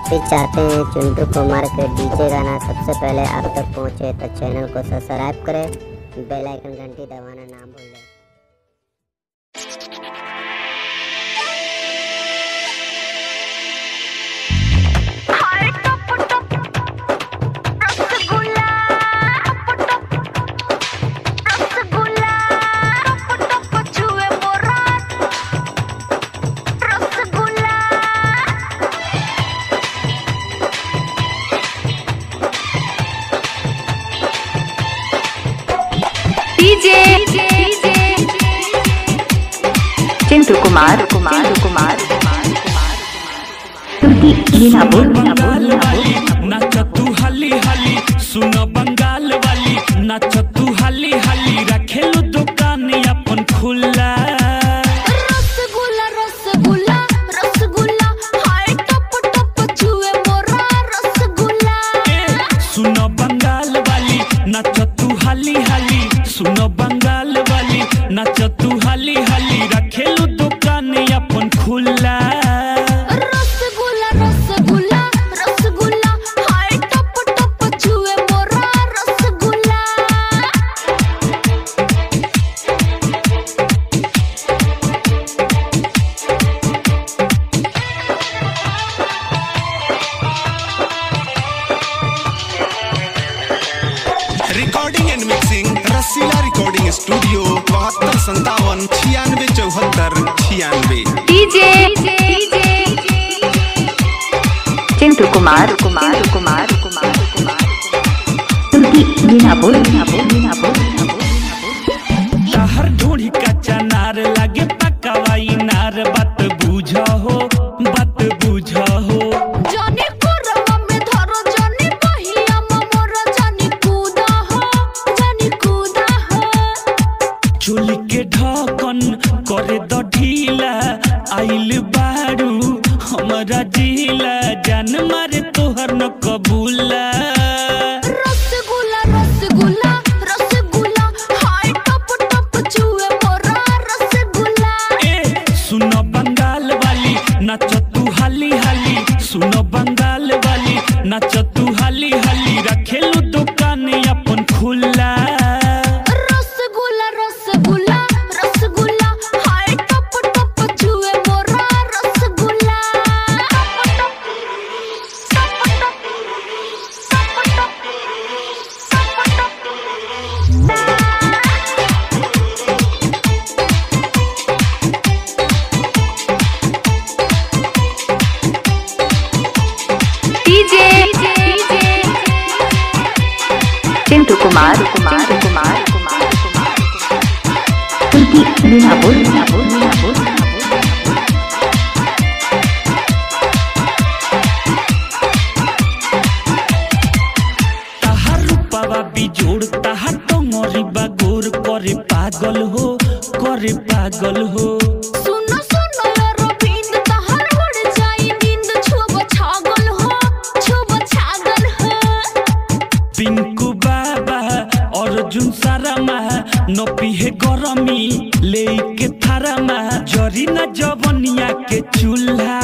आप भी चाहते हैं चिंटू कुमार के डीजे गाना सबसे पहले आप तक पहुंचे तो चैनल को सब्सक्राइब करें, बेल आइकन घंटी दबाना ना भूलें। चिंटू कुमार तुर्की मीनापुर नाच तू हाली हाली, सुनो बंगाल वाली नाच तू हाली हाली, रखेलू दुकान अपन खुला। रसगुल्ला रसगुल्ला हाय टप टप छुए मोरा रसगुल्ला। सुनो बंगाल वाली नाच तू हाली हाली, सुनो बंगाल वाली नाच तू हाली हाली, रखेलू दुकान अपन खुला। रसगुल्ला रसगुल्ला हाय टप टप छुए मोरा rasgulla. Recording and mixing Rasila recording studio 72 57 96 96। DJ Chintu Kumar तुर्की मीनापुर हर ढूंढी कच्चा नार लगे पकावाई नार, बात बुझा हो जानी कोरवा में धरो जानी पहिया मोरा, जानी कूदा हो चोली के ढकन करे द ढीला, आइल बारू हमारा जिला, जान मारे तोहर न कबूला। रसगुल्ला हाय टप टप छुए मोरा रसगुल्ला। सुनो बंगाल वाली नाच तू हाली हाली, सुनो बंगाल वाली नाच तू हाली हाली, रखेलू दुकान अपन खुला। रसगुल्ला हाय टप टप छुए मोरा रसगुल्ला। डीजे चिंटू कुमार तुर्की मीनापुर ताहार रूपावा बिजोड़ ताहार टंगरी बागोर, करे पागल हो सुनो रविंद तहर उड़ जाई नींद, छुब छागल हो पिंकू बाबा अर्जुन सारामा, न पिहे गरमी लेके थारामा, जरी न जवनिया के चूल्हा।